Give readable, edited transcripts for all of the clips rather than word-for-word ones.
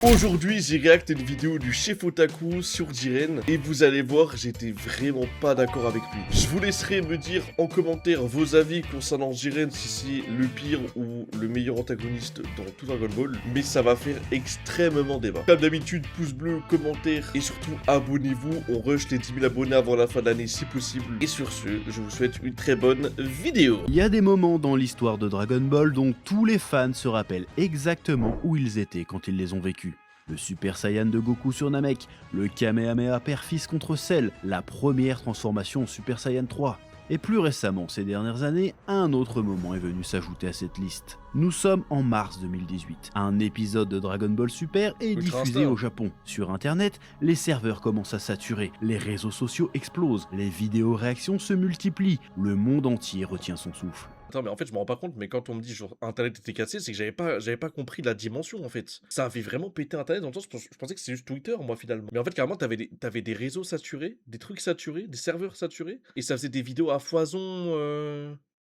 Aujourd'hui, j'ai réacté une vidéo du chef Otaku sur Jiren et vous allez voir, j'étais vraiment pas d'accord avec lui. Je vous laisserai me dire en commentaire vos avis concernant Jiren, si c'est le pire ou le meilleur antagoniste dans tout Dragon Ball, mais ça va faire extrêmement débat. Comme d'habitude, pouce bleu, commentaire et surtout abonnez-vous, on rush les 10 000 abonnés avant la fin de l'année si possible. Et sur ce, je vous souhaite une très bonne vidéo. Il y a des moments dans l'histoire de Dragon Ball dont tous les fans se rappellent exactement où ils étaient quand ils les ont vécus. Le Super Saiyan de Goku sur Namek, le Kamehameha père-fils contre Cell, la première transformation en Super Saiyan 3. Et plus récemment, ces dernières années, un autre moment est venu s'ajouter à cette liste. Nous sommes en mars 2018. Un épisode de Dragon Ball Super est diffusé au Japon. Sur internet, les serveurs commencent à saturer, les réseaux sociaux explosent, les vidéos réactions se multiplient, le monde entier retient son souffle. Attends, mais en fait, je me rends pas compte, mais quand on me dit genre Internet était cassé, c'est que j'avais pas compris la dimension en fait. Ça avait vraiment pété Internet dans le sens, je pensais que c'est juste Twitter, moi finalement. Mais en fait, carrément, t'avais des réseaux saturés, des trucs saturés, des serveurs saturés, et ça faisait des vidéos à foison.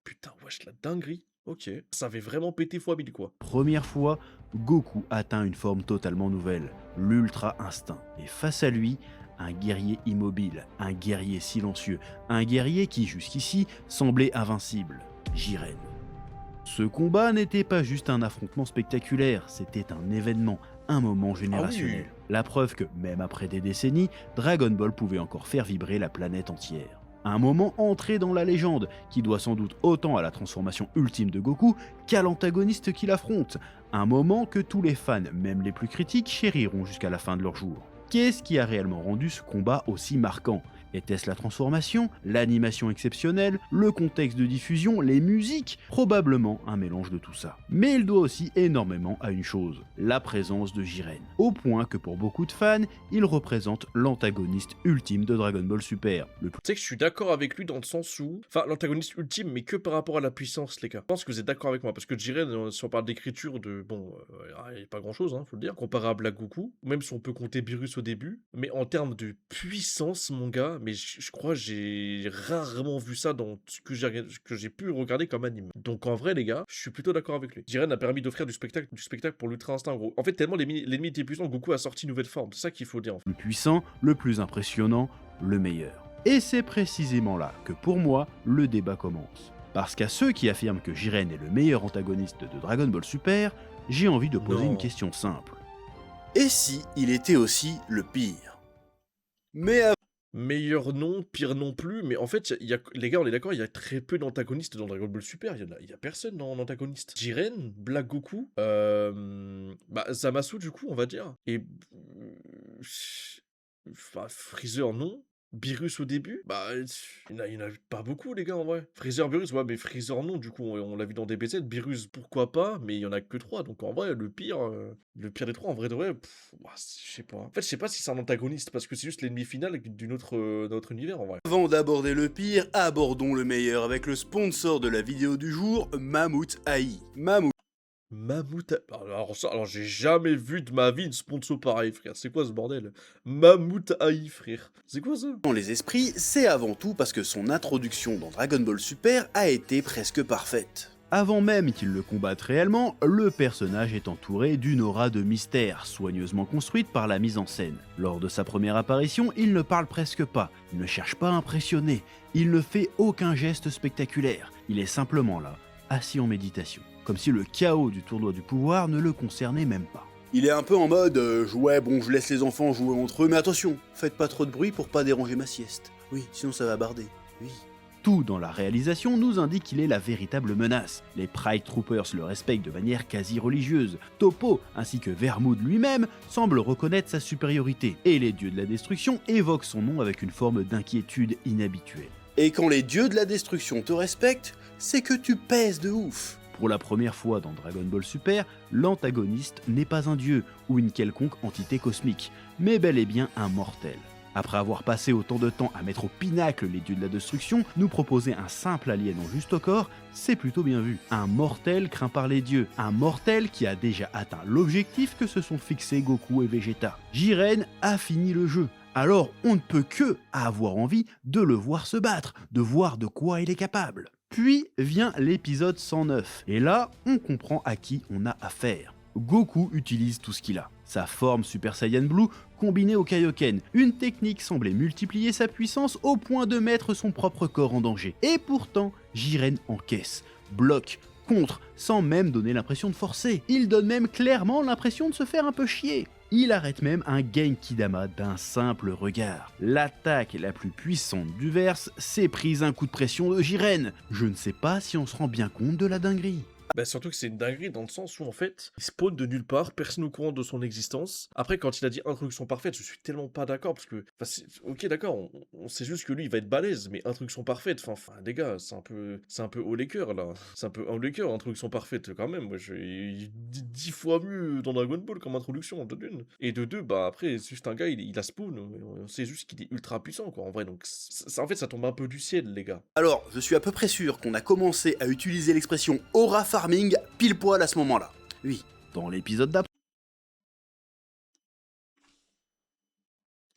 Putain, wesh, la dinguerie. Ok. Ça avait vraiment pété fois 1000 quoi. Première fois, Goku atteint une forme totalement nouvelle, l'Ultra Instinct. Et face à lui, un guerrier immobile, un guerrier silencieux, un guerrier qui jusqu'ici semblait invincible. Jiren. Ce combat n'était pas juste un affrontement spectaculaire, c'était un événement, un moment générationnel. Ah oui. La preuve que, même après des décennies, Dragon Ball pouvait encore faire vibrer la planète entière. Un moment entré dans la légende, qui doit sans doute autant à la transformation ultime de Goku qu'à l'antagoniste qu'il affronte. Un moment que tous les fans, même les plus critiques, chériront jusqu'à la fin de leur jour. Qu'est-ce qui a réellement rendu ce combat aussi marquant ? Était-ce la transformation, l'animation exceptionnelle, le contexte de diffusion, les musiques ? Probablement un mélange de tout ça. Mais il doit aussi énormément à une chose, la présence de Jiren. Au point que pour beaucoup de fans, il représente l'antagoniste ultime de Dragon Ball Super. Tu sais que je suis d'accord avec lui dans le sens où... Enfin, l'antagoniste ultime, mais que par rapport à la puissance, les gars. Je pense que vous êtes d'accord avec moi, parce que Jiren, si on parle d'écriture de... Bon, il n'y a pas grand-chose, hein, faut le dire, comparable à Goku, même si on peut compter Beerus au début, mais en termes de puissance, mon gars, mais je crois que j'ai rarement vu ça dans ce que j'ai pu regarder comme anime. Donc en vrai, les gars, je suis plutôt d'accord avec lui. Jiren a permis d'offrir du spectacle pour l'Ultra Instinct, en gros. En fait, tellement l'ennemi était puissant, Goku a sorti une nouvelle forme. C'est ça qu'il faut dire, en fait. Le puissant, le plus impressionnant, le meilleur. Et c'est précisément là que pour moi, le débat commence. Parce qu'à ceux qui affirment que Jiren est le meilleur antagoniste de Dragon Ball Super, j'ai envie de poser une question simple. Et si il était aussi le pire ? Mais Meilleur non, pire non plus, mais en fait, les gars, on est d'accord, il y a très peu d'antagonistes dans Dragon Ball Super, il y a personne en antagoniste. Jiren, Black Goku, Zamasu du coup, on va dire, et... Enfin, Freezer non, Beerus au début, il y en a pas beaucoup les gars en vrai. Freezer, Beerus, ouais, mais Freezer non, du coup, on l'a vu dans DBZ, Beerus pourquoi pas, mais il y en a que 3, donc en vrai, le pire des 3, en vrai de vrai, je sais pas. En fait, je sais pas si c'est un antagoniste, parce que c'est juste l'ennemi final d'un autre univers en vrai. avant d'aborder le pire, abordons le meilleur avec le sponsor de la vidéo du jour, Mammouth AI. Mammouth... Alors j'ai jamais vu de ma vie une sponsor pareil, frère. C'est quoi ce bordel? Mammouth AI, frère. C'est quoi ça? Dans les esprits, c'est avant tout parce que son introduction dans Dragon Ball Super a été presque parfaite. Avant même qu'il le combatte réellement, le personnage est entouré d'une aura de mystère, soigneusement construite par la mise en scène. Lors de sa première apparition, il ne parle presque pas, il ne cherche pas à impressionner, il ne fait aucun geste spectaculaire, il est simplement là, assis en méditation, comme si le chaos du tournoi du pouvoir ne le concernait même pas. Il est un peu en mode ouais, bon, je laisse les enfants jouer entre eux, mais attention, faites pas trop de bruit pour pas déranger ma sieste. Oui, sinon ça va barder. Oui. Tout dans la réalisation nous indique qu'il est la véritable menace. Les Pride Troopers le respectent de manière quasi religieuse. Toppo, ainsi que Vermoud lui-même, semblent reconnaître sa supériorité. Et les dieux de la destruction évoquent son nom avec une forme d'inquiétude inhabituelle. Et quand les dieux de la destruction te respectent, c'est que tu pèses de ouf. Pour la première fois dans Dragon Ball Super, l'antagoniste n'est pas un dieu ou une quelconque entité cosmique, mais bel et bien un mortel. Après avoir passé autant de temps à mettre au pinacle les dieux de la destruction, nous proposer un simple alien en juste au corps, c'est plutôt bien vu. Un mortel craint par les dieux, un mortel qui a déjà atteint l'objectif que se sont fixés Goku et Vegeta. Jiren a fini le jeu, alors on ne peut que avoir envie de le voir se battre, de voir de quoi il est capable. Puis vient l'épisode 109, et là on comprend à qui on a affaire. Goku utilise tout ce qu'il a. Sa forme Super Saiyan Blue combinée au Kaioken, une technique semblait multiplier sa puissance au point de mettre son propre corps en danger. Et pourtant, Jiren encaisse, bloque, contre, sans même donner l'impression de forcer. Il donne même clairement l'impression de se faire un peu chier. Il arrête même un Genkidama d'un simple regard. L'attaque la plus puissante du verse s'est prise un coup de pression de Jiren. Je ne sais pas si on se rend bien compte de la dinguerie. Bah surtout que c'est une dinguerie dans le sens où en fait, il spawn de nulle part, personne au courant de son existence. Après quand il a dit introduction parfaite, je suis tellement pas d'accord parce que, ok d'accord, on sait juste que lui il va être balèze, mais introduction parfaite, enfin les gars, c'est un peu haut les cœurs là, c'est un peu haut les cœurs, introduction parfaite quand même. Moi j'ai 10 fois mieux dans Dragon Ball comme introduction de d'une. Et de deux, bah après c'est juste un gars, il a spawn, mais on sait juste qu'il est ultra puissant quoi en vrai, donc en fait ça tombe un peu du ciel les gars. Alors, je suis à peu près sûr qu'on a commencé à utiliser l'expression aura farming pile poil à ce moment-là. Oui. Dans l'épisode d'après.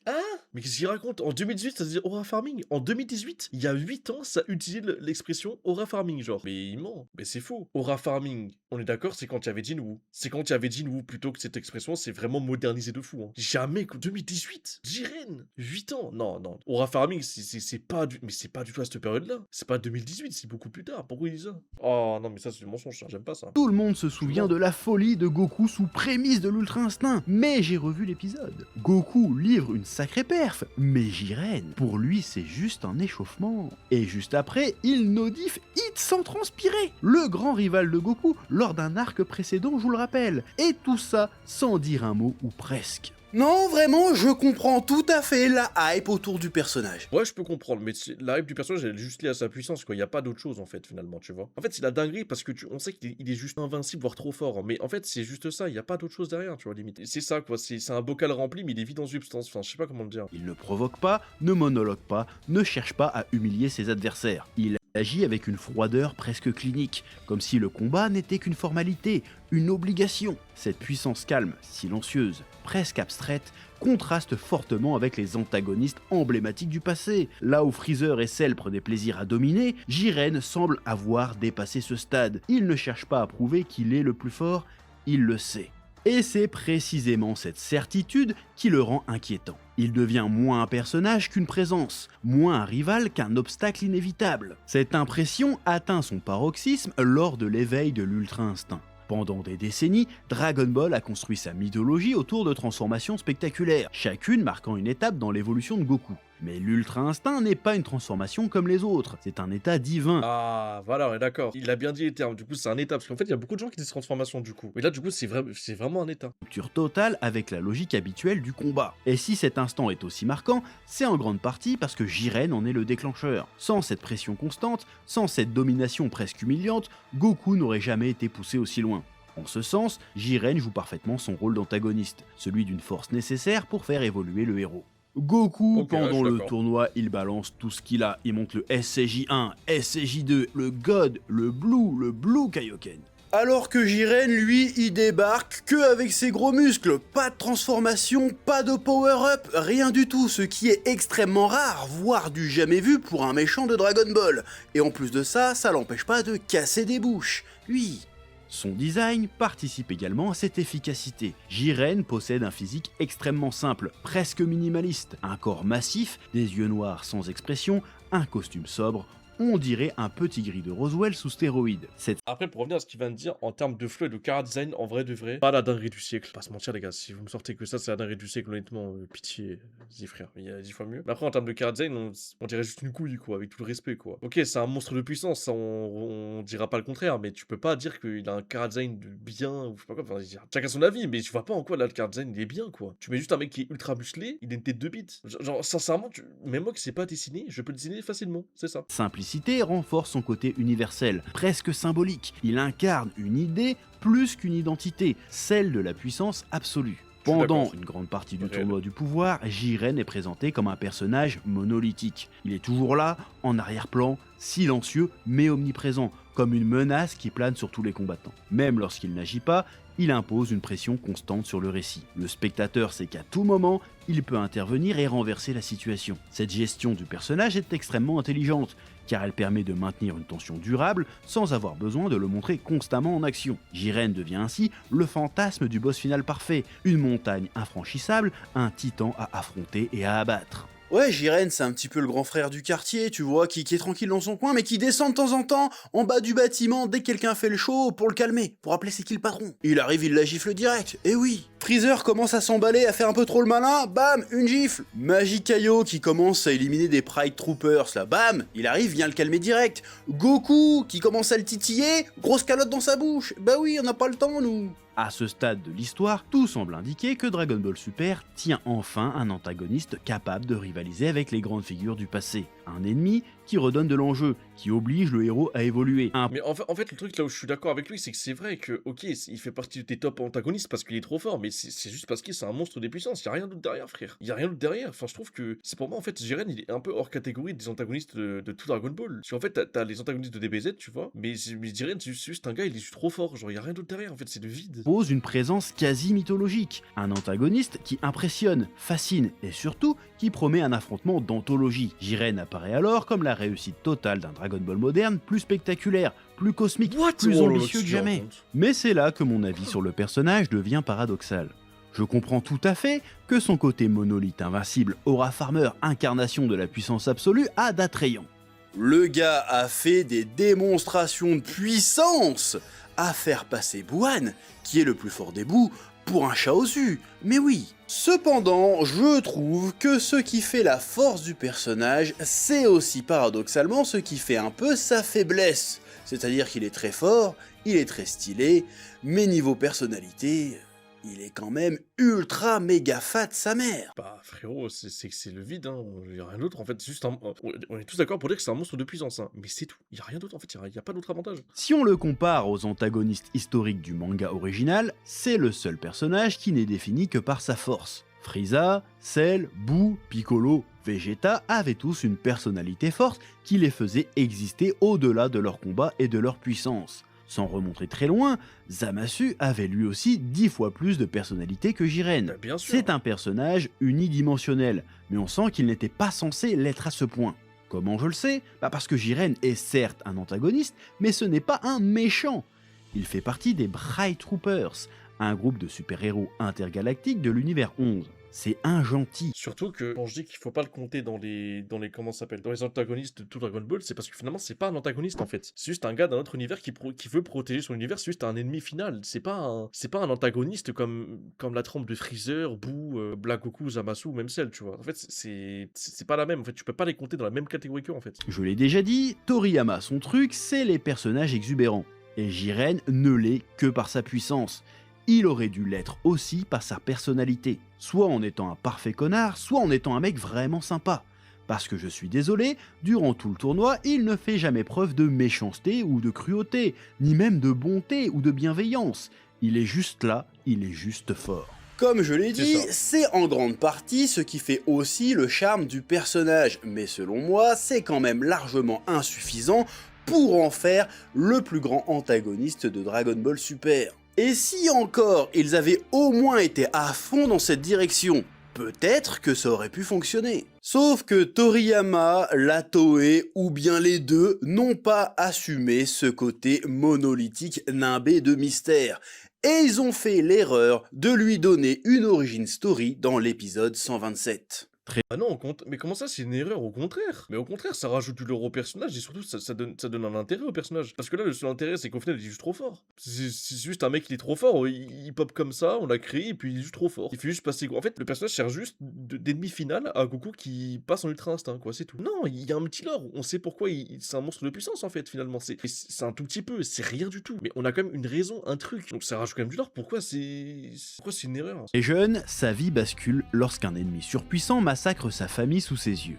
Ah, mais qu'est-ce qu'il raconte? En 2018, ça se dit aura farming. En 2018, il y a 8 ans, ça utilisait l'expression aura farming, genre. Mais il ment, mais c'est faux. Aura farming, on est d'accord, c'est quand il y avait Jinwoo. C'est quand il y avait Jinwoo plutôt que cette expression, c'est vraiment modernisé de fou. Hein. Jamais que 2018, Jiren, 8 ans. Non, non. Aura farming, c'est pas du... Mais c'est pas du tout à cette période-là. C'est pas 2018, c'est beaucoup plus tard. Pourquoi il dit ça? Oh non, mais ça c'est du mensonge, ça. J'aime pas ça. Tout le monde se souvient de la folie de Goku sous prémisse de l'Ultra Instinct, mais j'ai revu l'épisode. Goku livre une sacrée perf, mais Jiren, pour lui c'est juste un échauffement. Et juste après, il nodif hit sans transpirer, le grand rival de Goku lors d'un arc précédent, je vous le rappelle. Et tout ça sans dire un mot ou presque. Non, vraiment, je comprends tout à fait la hype autour du personnage. Ouais, je peux comprendre, mais la hype du personnage, elle est juste liée à sa puissance, quoi. Il n'y a pas d'autre chose, en fait, finalement, tu vois. En fait, c'est la dinguerie parce que on sait qu'il est juste invincible, voire trop fort. Hein, mais en fait, c'est juste ça, il n'y a pas d'autre chose derrière, tu vois, limite. C'est ça, quoi. C'est un bocal rempli, mais il est vide en substance. Enfin, je sais pas comment le dire. Il ne provoque pas, ne monologue pas, ne cherche pas à humilier ses adversaires. Il agit avec une froideur presque clinique, comme si le combat n'était qu'une formalité, une obligation. Cette puissance calme, silencieuse, presque abstraite, contraste fortement avec les antagonistes emblématiques du passé. Là où Freezer et Cell prenaient plaisir à dominer, Jiren semble avoir dépassé ce stade. Il ne cherche pas à prouver qu'il est le plus fort, il le sait. Et c'est précisément cette certitude qui le rend inquiétant. Il devient moins un personnage qu'une présence, moins un rival qu'un obstacle inévitable. Cette impression atteint son paroxysme lors de l'éveil de l'Ultra Instinct. Pendant des décennies, Dragon Ball a construit sa mythologie autour de transformations spectaculaires, chacune marquant une étape dans l'évolution de Goku. Mais l'Ultra Instinct n'est pas une transformation comme les autres, c'est un état divin. Ah, voilà, on est d'accord. Il a bien dit les termes, du coup, c'est un état. Parce qu'en fait, il y a beaucoup de gens qui disent transformation, du coup. Mais là, du coup, c'est vraiment un état. Rupture totale avec la logique habituelle du combat. Et si cet instant est aussi marquant, c'est en grande partie parce que Jiren en est le déclencheur. Sans cette pression constante, sans cette domination presque humiliante, Goku n'aurait jamais été poussé aussi loin. En ce sens, Jiren joue parfaitement son rôle d'antagoniste, celui d'une force nécessaire pour faire évoluer le héros. Goku, pendant le tournoi, il balance tout ce qu'il a. Il monte le SCJ1, SCJ2, le God, le Blue Kaioken. Alors que Jiren, lui, il débarque que avec ses gros muscles, pas de transformation, pas de power-up, rien du tout, ce qui est extrêmement rare, voire du jamais vu pour un méchant de Dragon Ball. Et en plus de ça, ça l'empêche pas de casser des bouches. Oui. Son design participe également à cette efficacité. Jiren possède un physique extrêmement simple, presque minimaliste, un corps massif, des yeux noirs sans expression, un costume sobre, on dirait un petit gris de Roswell sous stéroïdes. Après, pour revenir à ce qu'il vient de dire, en termes de flow et de chara-design, en vrai de vrai, pas la dinguerie du siècle. Pas se mentir, les gars, si vous me sortez que ça, c'est la dinguerie du siècle, honnêtement, pitié, vas-y frère, il y a 10 fois mieux. Mais après, en termes de chara-design, on dirait juste une couille, quoi, avec tout le respect, quoi. Ok, c'est un monstre de puissance, ça, on dira pas le contraire, mais tu peux pas dire qu'il a un chara-design de bien, ou je sais pas quoi, enfin, chacun son avis, mais tu vois pas en quoi là, le chara-design, il est bien, quoi. Tu mets juste un mec qui est ultra musclé, il a une tête de bite. Genre sincèrement, même moi qui sais pas dessiner, je peux le dessiner facilement, c'est ça. Simplicité renforce son côté universel, presque symbolique. Il incarne une idée plus qu'une identité, celle de la puissance absolue. Pendant une grande partie du tournoi du pouvoir, Jiren est présenté comme un personnage monolithique. Il est toujours là, en arrière-plan, silencieux mais omniprésent, comme une menace qui plane sur tous les combattants. Même lorsqu'il n'agit pas, il impose une pression constante sur le récit. Le spectateur sait qu'à tout moment, il peut intervenir et renverser la situation. Cette gestion du personnage est extrêmement intelligente. car elle permet de maintenir une tension durable sans avoir besoin de le montrer constamment en action. Jiren devient ainsi le fantasme du boss final parfait, une montagne infranchissable, un titan à affronter et à abattre. Ouais, Jiren, c'est un petit peu le grand frère du quartier, tu vois, qui est tranquille dans son coin, mais qui descend de temps en temps en bas du bâtiment dès que quelqu'un fait le show pour le calmer, pour appeler c'est qui le patron. Il arrive, il la gifle direct, et oui. Freezer commence à s'emballer, à faire un peu trop le malin, bam, une gifle. Magikaio qui commence à éliminer des Pride Troopers, là, bam, il arrive, vient le calmer direct. Goku qui commence à le titiller, grosse calotte dans sa bouche, bah oui, on n'a pas le temps, nous. À ce stade de l'histoire, tout semble indiquer que Dragon Ball Super tient enfin un antagoniste capable de rivaliser avec les grandes figures du passé. Un ennemi qui redonne de l'enjeu, qui oblige le héros à évoluer. Mais en fait, le truc là où je suis d'accord avec lui, c'est que c'est vrai que, ok, il fait partie de tes top antagonistes parce qu'il est trop fort, mais c'est juste parce que c'est un monstre des puissances. Il y a rien d'autre derrière, frère. Il y a rien d'autre derrière. Enfin, je trouve que c'est pour moi, en fait, Jiren, il est un peu hors catégorie des antagonistes de tout Dragon Ball. Parce qu'en fait, t'as les antagonistes de DBZ, tu vois, mais Jiren, c'est juste un gars, il est juste trop fort. Genre, il y a rien d'autre derrière, en fait, c'est le vide. Pose une présence quasi mythologique, un antagoniste qui impressionne, fascine et surtout qui promet un affrontement d'anthologie. Jiren apparaît alors comme la réussite totale d'un Dragon Ball moderne plus spectaculaire, plus cosmique, plus ambitieux que jamais. Mais c'est là que mon avis sur le personnage devient paradoxal. Je comprends tout à fait que son côté monolithe invincible, aura farmer, incarnation de la puissance absolue, a d'attrayant. Le gars a fait des démonstrations de puissance à faire passer Buan, qui est le plus fort des bouts, pour un Chaozu, mais oui. Cependant, je trouve que ce qui fait la force du personnage, c'est aussi paradoxalement ce qui fait un peu sa faiblesse. C'est-à-dire qu'il est très fort, il est très stylé, mais niveau personnalité, il est quand même ultra méga fat sa mère. Bah frérot, c'est le vide, hein. Il y a rien d'autre en fait, c'est juste on est tous d'accord pour dire que c'est un monstre de puissance, hein. Mais c'est tout, il y a rien d'autre en fait, il y a pas d'autre avantage. Si on le compare aux antagonistes historiques du manga original, c'est le seul personnage qui n'est défini que par sa force. Frieza, Cell, Boo, Piccolo, Vegeta avaient tous une personnalité forte qui les faisait exister au-delà de leur combat et de leur puissance. Sans remonter très loin, Zamasu avait lui aussi 10 fois plus de personnalité que Jiren. Bah, bien sûr. C'est un personnage unidimensionnel, mais on sent qu'il n'était pas censé l'être à ce point. Comment je le sais ? Parce que Jiren est certes un antagoniste, mais ce n'est pas un méchant. Il fait partie des Bright Troopers, un groupe de super-héros intergalactiques de l'univers 11. C'est un gentil. Surtout que quand je dis qu'il faut pas le compter dans les comment ça s'appelle, dans les antagonistes de tout Dragon Ball, c'est parce que finalement c'est pas un antagoniste en fait. C'est juste un gars d'un autre univers qui veut protéger son univers, c'est juste un ennemi final. C'est pas un antagoniste comme la trempe de Freezer, Boo, Black Goku, Zamasu ou même Cell, tu vois. En fait, c'est pas la même. En fait, tu peux pas les compter dans la même catégorie qu'eux en fait. Je l'ai déjà dit, Toriyama son truc, c'est les personnages exubérants. Et Jiren ne l'est que par sa puissance. Il aurait dû l'être aussi par sa personnalité, soit en étant un parfait connard, soit en étant un mec vraiment sympa. Parce que je suis désolé, durant tout le tournoi, il ne fait jamais preuve de méchanceté ou de cruauté, ni même de bonté ou de bienveillance. Il est juste là, il est juste fort. Comme je l'ai dit, c'est en grande partie ce qui fait aussi le charme du personnage, mais selon moi, c'est quand même largement insuffisant pour en faire le plus grand antagoniste de Dragon Ball Super. Et si encore ils avaient au moins été à fond dans cette direction, peut-être que ça aurait pu fonctionner. Sauf que Toriyama, la Toei ou bien les deux n'ont pas assumé ce côté monolithique nimbé de mystère. Et ils ont fait l'erreur de lui donner une origin story dans l'épisode 127. Ah non, mais comment ça c'est une erreur? Au contraire. Mais au contraire, ça rajoute du lore au personnage et surtout ça donne un intérêt au personnage. Parce que là, le seul intérêt, c'est qu'au final, il est juste trop fort. C'est juste un mec, il est trop fort, il pop comme ça, on l'a créé et puis il est juste trop fort. Il fait juste passer. En fait, le personnage sert juste d'ennemi final à Goku qui passe en ultra instinct, quoi, c'est tout. Non, il y a un petit lore. On sait pourquoi c'est un monstre de puissance en fait, finalement. C'est un tout petit peu, c'est rien du tout. Mais on a quand même une raison, un truc. Donc ça rajoute quand même du lore. Pourquoi c'est une erreur? Et jeune, sa vie bascule lorsqu'un ennemi surpuissant massacre sa famille sous ses yeux.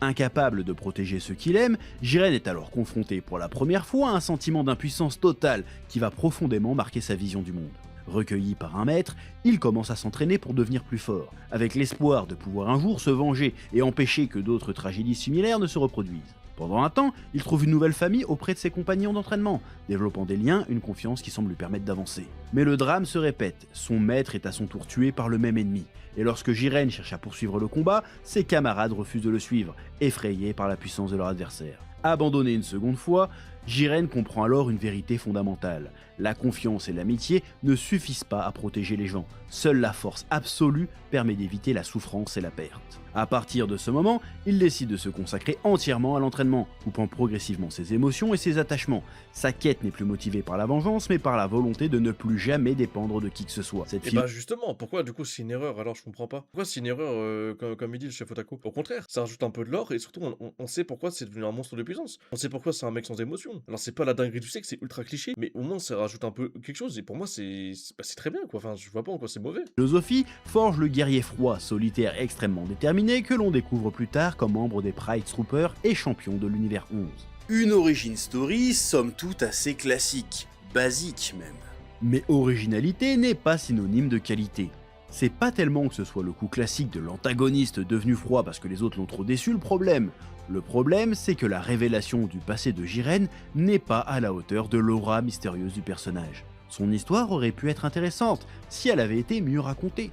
Incapable de protéger ceux qu'il aime, Jiren est alors confronté pour la première fois à un sentiment d'impuissance totale qui va profondément marquer sa vision du monde. Recueilli par un maître, il commence à s'entraîner pour devenir plus fort, avec l'espoir de pouvoir un jour se venger et empêcher que d'autres tragédies similaires ne se reproduisent. Pendant un temps, il trouve une nouvelle famille auprès de ses compagnons d'entraînement, développant des liens, une confiance qui semble lui permettre d'avancer. Mais le drame se répète, son maître est à son tour tué par le même ennemi, et lorsque Jiren cherche à poursuivre le combat, ses camarades refusent de le suivre, effrayés par la puissance de leur adversaire. Abandonné une seconde fois, Jiren comprend alors une vérité fondamentale. La confiance et l'amitié ne suffisent pas à protéger les gens. Seule la force absolue permet d'éviter la souffrance et la perte. À partir de ce moment, il décide de se consacrer entièrement à l'entraînement, coupant progressivement ses émotions et ses attachements. Sa quête n'est plus motivée par la vengeance, mais par la volonté de ne plus jamais dépendre de qui que ce soit. Et bah justement, pourquoi du coup c'est une erreur alors je comprends pas. Pourquoi c'est une erreur comme il dit le chef Otaku? Au contraire, ça rajoute un peu de l'or et surtout on sait pourquoi c'est devenu un monstre de puissance. On sait pourquoi c'est un mec sans émotion. Alors c'est pas la dinguerie du sexe, c'est ultra cliché, mais au moins ça rajoute un peu quelque chose et pour moi c'est très bien quoi. Enfin je vois pas en quoi c'est mauvais. Philosophie forge le guerrier froid, solitaire extrêmement déterminé que l'on découvre plus tard comme membre des Pride Troopers et champion de l'univers 11. Une origin story somme toute assez classique, basique même. Mais originalité n'est pas synonyme de qualité. C'est pas tellement que ce soit le coup classique de l'antagoniste devenu froid parce que les autres l'ont trop déçu le problème. Le problème, c'est que la révélation du passé de Jiren n'est pas à la hauteur de l'aura mystérieuse du personnage. Son histoire aurait pu être intéressante si elle avait été mieux racontée.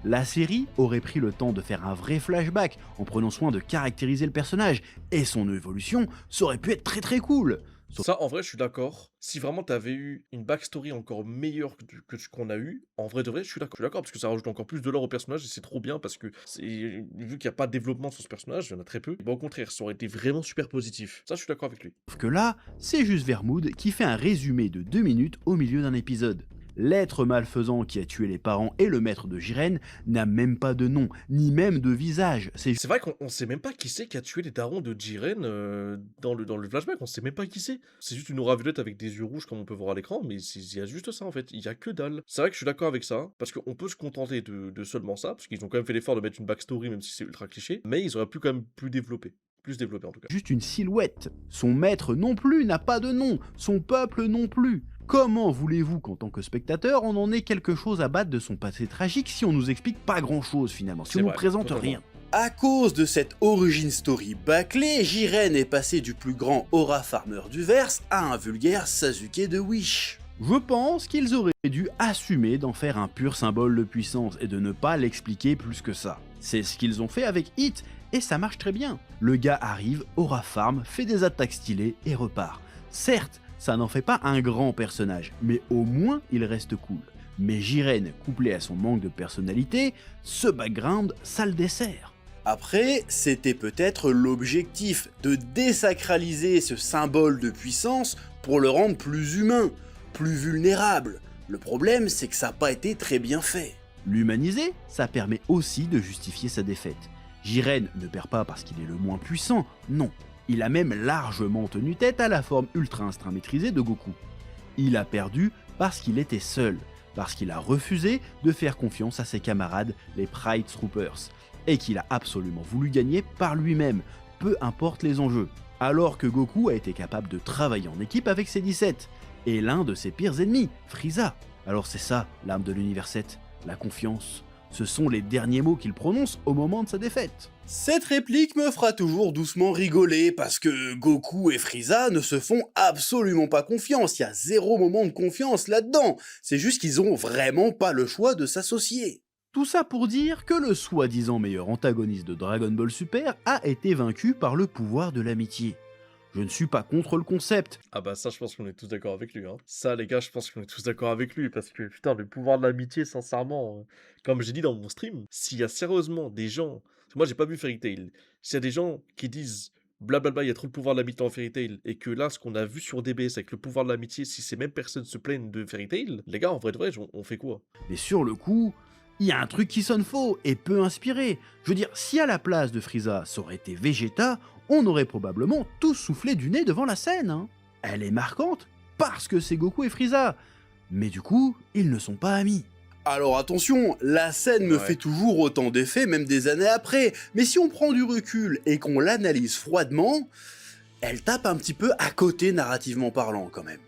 La série aurait pris le temps de faire un vrai flashback en prenant soin de caractériser le personnage, et son évolution, ça aurait pu être très cool. Ça, en vrai, je suis d'accord. Si vraiment t'avais eu une backstory encore meilleure que ce qu'on a eu, en vrai de vrai, je suis d'accord. Je suis d'accord parce que ça rajoute encore plus de lore au personnage et c'est trop bien parce que vu qu'il n'y a pas de développement sur ce personnage, il y en a très peu. Bah, au contraire, ça aurait été vraiment super positif. Ça, je suis d'accord avec lui. Sauf que là, c'est juste Vermood qui fait un résumé de 2 minutes au milieu d'un épisode. L'être malfaisant qui a tué les parents et le maître de Jiren n'a même pas de nom, ni même de visage. C'est vrai qu'on sait même pas qui c'est qui a tué les darons de Jiren dans le flashback, on sait même pas qui c'est. C'est juste une aura violette avec des yeux rouges comme on peut voir à l'écran, mais il y a juste ça en fait, il y a que dalle. C'est vrai que je suis d'accord avec ça, parce qu'on peut se contenter de seulement ça, parce qu'ils ont quand même fait l'effort de mettre une backstory même si c'est ultra cliché, mais ils auraient pu quand même plus développer en tout cas. Juste une silhouette. Son maître non plus n'a pas de nom, son peuple non plus. Comment voulez-vous qu'en tant que spectateur, on en ait quelque chose à battre de son passé tragique si on nous explique pas grand-chose finalement, si on nous présente rien? À cause de cette origin story bâclée, Jiren est passé du plus grand aura farmer du verse à un vulgaire Sasuke de Wish. Je pense qu'ils auraient dû assumer d'en faire un pur symbole de puissance et de ne pas l'expliquer plus que ça. C'est ce qu'ils ont fait avec Hit, et ça marche très bien. Le gars arrive, aura farm, fait des attaques stylées et repart. Certes, ça n'en fait pas un grand personnage, mais au moins il reste cool. Mais Jiren, couplé à son manque de personnalité, ce background, ça le dessert. Après, c'était peut-être l'objectif, de désacraliser ce symbole de puissance pour le rendre plus humain, plus vulnérable. Le problème, c'est que ça n'a pas été très bien fait. L'humaniser, ça permet aussi de justifier sa défaite. Jiren ne perd pas parce qu'il est le moins puissant, non. Il a même largement tenu tête à la forme ultra instinct maîtrisée de Goku. Il a perdu parce qu'il était seul, parce qu'il a refusé de faire confiance à ses camarades, les Pride Troopers, et qu'il a absolument voulu gagner par lui-même, peu importe les enjeux, alors que Goku a été capable de travailler en équipe avec ses 17, et l'un de ses pires ennemis, Frieza. Alors c'est ça, l'âme de l'univers 7, la confiance. Ce sont les derniers mots qu'il prononce au moment de sa défaite. Cette réplique me fera toujours doucement rigoler parce que Goku et Frieza ne se font absolument pas confiance, il y a zéro moment de confiance là-dedans, c'est juste qu'ils ont vraiment pas le choix de s'associer. Tout ça pour dire que le soi-disant meilleur antagoniste de Dragon Ball Super a été vaincu par le pouvoir de l'amitié. Je ne suis pas contre le concept. Ah bah ça je pense qu'on est tous d'accord avec lui. Hein. Ça les gars je pense qu'on est tous d'accord avec lui parce que putain le pouvoir de l'amitié sincèrement, comme j'ai dit dans mon stream, s'il y a sérieusement des gens, moi j'ai pas vu Fairy Tail, s'il y a des gens qui disent blablabla il y a trop de pouvoir de l'amitié en Fairy Tail et que là ce qu'on a vu sur DBS avec le pouvoir de l'amitié, si ces mêmes personnes se plaignent de Fairy Tail, les gars en vrai de vrai on fait quoi? Mais sur le coup, il y a un truc qui sonne faux et peu inspiré. Je veux dire, si à la place de Frieza ça aurait été Vegeta, on aurait probablement tous soufflé du nez devant la scène. Hein. Elle est marquante parce que c'est Goku et Frieza. Mais du coup, ils ne sont pas amis. Alors attention, la scène me fait toujours autant d'effet, même des années après, mais si on prend du recul et qu'on l'analyse froidement, elle tape un petit peu à côté narrativement parlant quand même.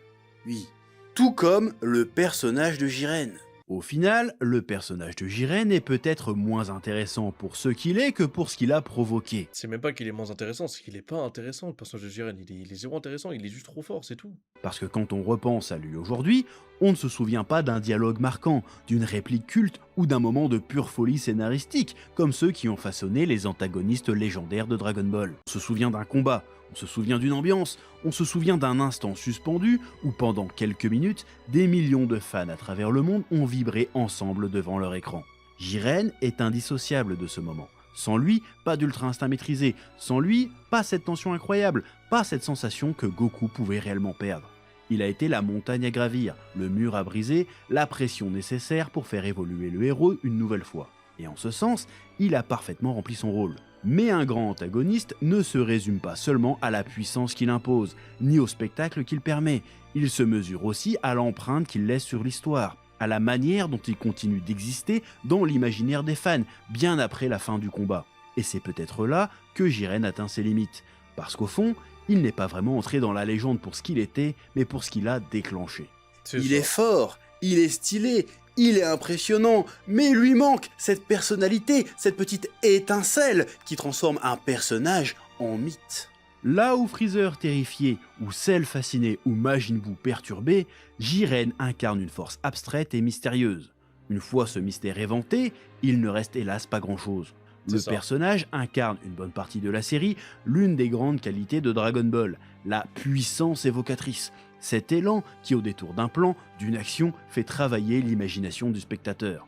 Oui, tout comme le personnage de Jiren. Au final, le personnage de Jiren est peut-être moins intéressant pour ce qu'il est que pour ce qu'il a provoqué. C'est même pas qu'il est moins intéressant, c'est qu'il est pas intéressant le personnage de Jiren, il est zéro intéressant, il est juste trop fort, c'est tout. Parce que quand on repense à lui aujourd'hui, on ne se souvient pas d'un dialogue marquant, d'une réplique culte ou d'un moment de pure folie scénaristique, comme ceux qui ont façonné les antagonistes légendaires de Dragon Ball. On se souvient d'un combat On se souvient d'une ambiance, on se souvient d'un instant suspendu où pendant quelques minutes, des millions de fans à travers le monde ont vibré ensemble devant leur écran. Jiren est indissociable de ce moment. Sans lui, pas d'ultra instinct maîtrisé. Sans lui, pas cette tension incroyable, pas cette sensation que Goku pouvait réellement perdre. Il a été la montagne à gravir, le mur à briser, la pression nécessaire pour faire évoluer le héros une nouvelle fois. Et en ce sens, il a parfaitement rempli son rôle. Mais un grand antagoniste ne se résume pas seulement à la puissance qu'il impose, ni au spectacle qu'il permet. Il se mesure aussi à l'empreinte qu'il laisse sur l'histoire, à la manière dont il continue d'exister dans l'imaginaire des fans, bien après la fin du combat. Et c'est peut-être là que Jiren atteint ses limites. Parce qu'au fond, il n'est pas vraiment entré dans la légende pour ce qu'il était, mais pour ce qu'il a déclenché. Il est fort, il est stylé, il est impressionnant, mais il lui manque cette personnalité, cette petite étincelle qui transforme un personnage en mythe. Là où Freezer terrifié, ou Cell fasciné, ou Majin Buu perturbé, Jiren incarne une force abstraite et mystérieuse. Une fois ce mystère éventé, il ne reste hélas pas grand-chose. Le personnage incarne une bonne partie de la série, l'une des grandes qualités de Dragon Ball, la puissance évocatrice. Cet élan qui, au détour d'un plan, d'une action, fait travailler l'imagination du spectateur.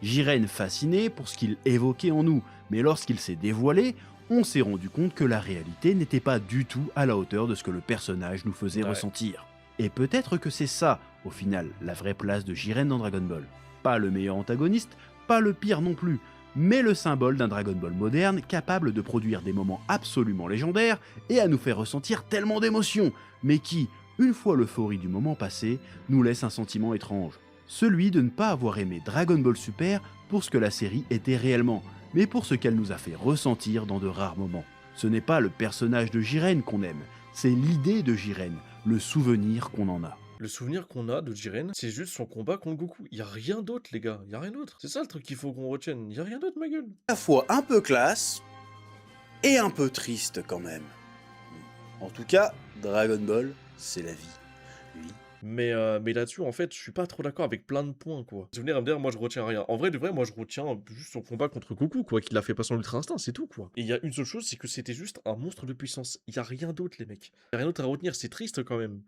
Jiren fasciné pour ce qu'il évoquait en nous, mais lorsqu'il s'est dévoilé, on s'est rendu compte que la réalité n'était pas du tout à la hauteur de ce que le personnage nous faisait ressentir. Et peut-être que c'est ça, au final, la vraie place de Jiren dans Dragon Ball. Pas le meilleur antagoniste, pas le pire non plus, mais le symbole d'un Dragon Ball moderne capable de produire des moments absolument légendaires et à nous faire ressentir tellement d'émotions, mais qui, une fois l'euphorie du moment passé, nous laisse un sentiment étrange. Celui de ne pas avoir aimé Dragon Ball Super pour ce que la série était réellement, mais pour ce qu'elle nous a fait ressentir dans de rares moments. Ce n'est pas le personnage de Jiren qu'on aime, c'est l'idée de Jiren, le souvenir qu'on en a. Le souvenir qu'on a de Jiren, c'est juste son combat contre Goku. Y a rien d'autre, les gars. Y a rien d'autre. C'est ça le truc qu'il faut qu'on retienne. Y a rien d'autre, ma gueule. À la fois un peu classe et un peu triste quand même. En tout cas, Dragon Ball, c'est la vie. Oui. Mais là-dessus, en fait, je suis pas trop d'accord avec plein de points, quoi. Souvenir à me dire, moi, je retiens rien. En vrai, de vrai, moi, je retiens juste son combat contre Goku, quoi, qu'il a fait passer en Ultra Instinct, c'est tout, quoi. Et il y a une seule chose, c'est que c'était juste un monstre de puissance. Il y a rien d'autre, les mecs. Y a rien d'autre à retenir, c'est triste, quand même.